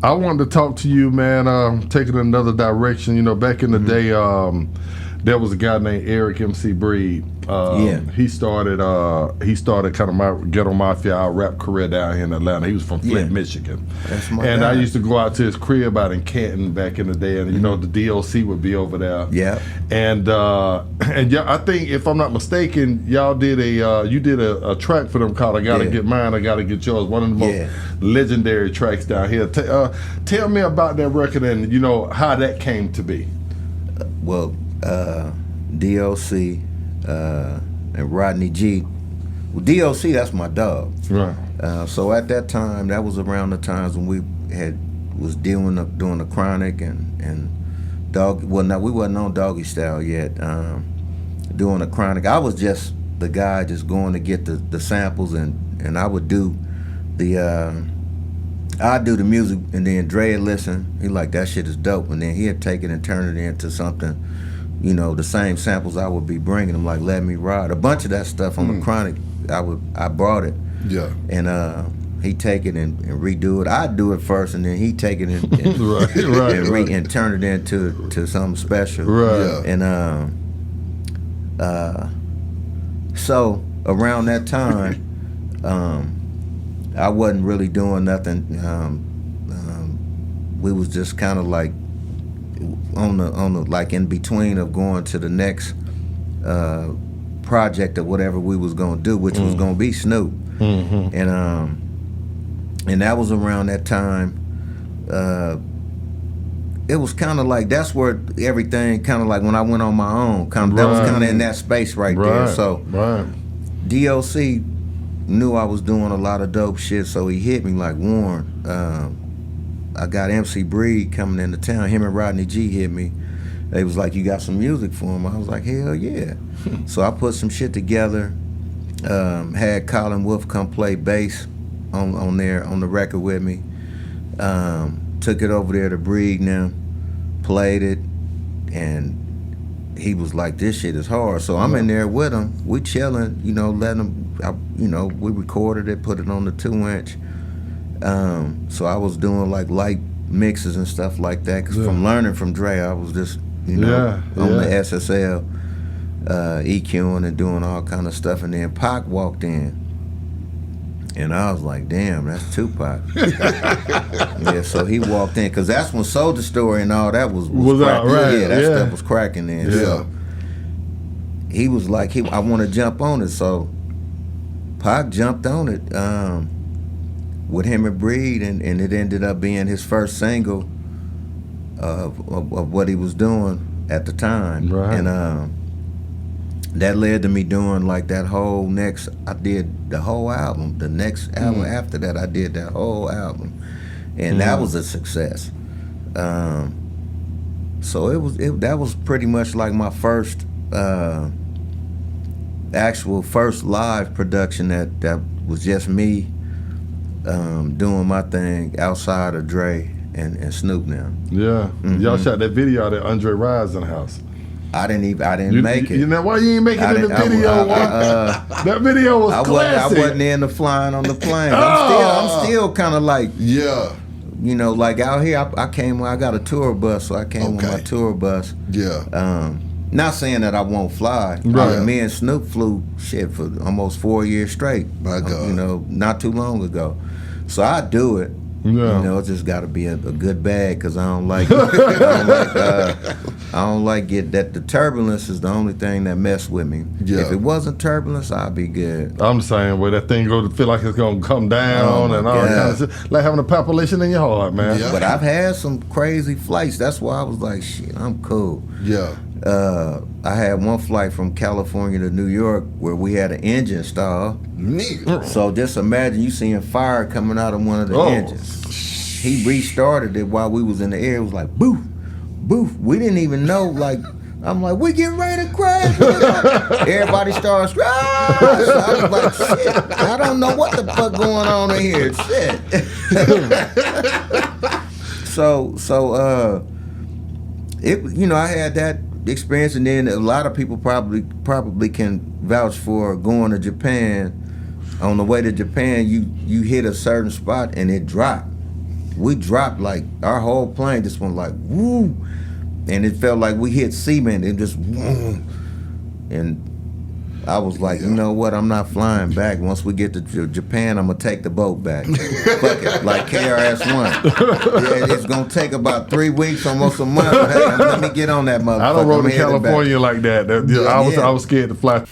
I wanted to talk to you, man. Taking another direction. You know, back in the day, there was a guy named Eric MC Breed. He started kind of my Ghetto Mafia, our rap career down here in Atlanta. He was from Flint, Michigan. That's my and guy. I used to go out to his crib out in Canton back in the day, and you know the DOC would be over there. Yeah. And yeah, I think if I'm not mistaken, y'all did a track for them called "I Gotta Get Mine, I Gotta Get Yours." One of the most legendary tracks down here. Tell me about that record and you know how that came to be. Well, DOC and Rodney G. Well, DOC, that's my dog. Right. So at that time, that was around the times when we was doing the Chronic and dog. Well, no, we wasn't on Doggy Style yet. Doing the Chronic, I was just the guy just going to get the samples and I would do I'd do the music and then Dre would listen. He like, that shit is dope, and then he'd take it and turn it into something. You know, the same samples I would be bringing him, like Let Me Ride. A bunch of that stuff on the Chronic, I brought it. Yeah. And he'd take it and redo it. I'd do it first, and then he'd take it and and turn it into something special. Right. Yeah. And so around that time, I wasn't really doing nothing. We was just kind of like on the like in between of going to the next project or whatever we was gonna do, which was gonna be Snoop. And that was around that time. It was kind of like that's where everything kind of like when I went on my own. That was kind of in that space right there. So DOC knew I was doing a lot of dope shit, so he hit me like, Warren, I got MC Breed coming into town. Him and Rodney G hit me. They was like, you got some music for him? I was like, hell yeah. So I put some shit together, had Colin Wolf come play bass on the record with me. Took it over there to Breed now, played it, and he was like, this shit is hard. So I'm in there with him. We chilling, you know, letting him, we recorded it, put it on the 2-inch. So I was doing like light mixes and stuff like that. Cause from learning from Dre, I was just, on the SSL, EQing and doing all kind of stuff. And then Pac walked in. And I was like, damn, that's Tupac. Yeah, so he walked in, because that's when Soulja Story and all that was cracking. Yeah, that stuff was cracking then. Yeah. So he was like, I want to jump on it. So Pac jumped on it with him and Breed, and it ended up being his first single of what he was doing at the time. Right. And that led to me doing like that whole next, I did the whole album. The next album after that, I did that whole album. And that was a success. So that was pretty much like my first, actual first live production that was just me doing my thing outside of Dre and Snoop now. Yeah. Y'all shot that video at Andre Rising house. I didn't make it. You know why you ain't make it in the video? That video was classic. I wasn't in the flying on the plane. I'm still kind of like, you know, like out here. I got a tour bus, so I came with my tour bus. Yeah. Not saying that I won't fly. Right. Me and Snoop flew shit for almost 4 years straight. My God. You know, not too long ago. So I do it. Yeah. You know, it just got to be a good bag, because I don't like I don't like it. That the turbulence is the only thing that mess with me. Yeah. If it wasn't turbulence, I'd be good. I'm the same way. That thing go to feel like it's gonna come down and all that kind of shit. Like having a palpitation in your heart, man. Yeah. But I've had some crazy flights. That's why I was like, shit, I'm cool. Yeah. I had one flight from California to New York where we had an engine stall. So just imagine you seeing fire coming out of one of the engines. He restarted it while we was in the air. It was like, boof, boof. We didn't even know, like, I'm like, we getting ready to crash. Everybody starts, ah! So I was like, shit, I don't know what the fuck going on in here. Shit. I had that experience, and then a lot of people probably can vouch for going to Japan. On the way to Japan, you hit a certain spot and it dropped. we dropped like our whole plane just went like woo, and it felt like we hit cement. It just woo, and I was like, you know what? I'm not flying back. Once we get to Japan, I'm gonna take the boat back. Fuck it, like KRS-One. Yeah, it's gonna take about 3 weeks, almost a month. But hey, let me get on that motherfucker. I don't roll to California like that. I was scared to fly.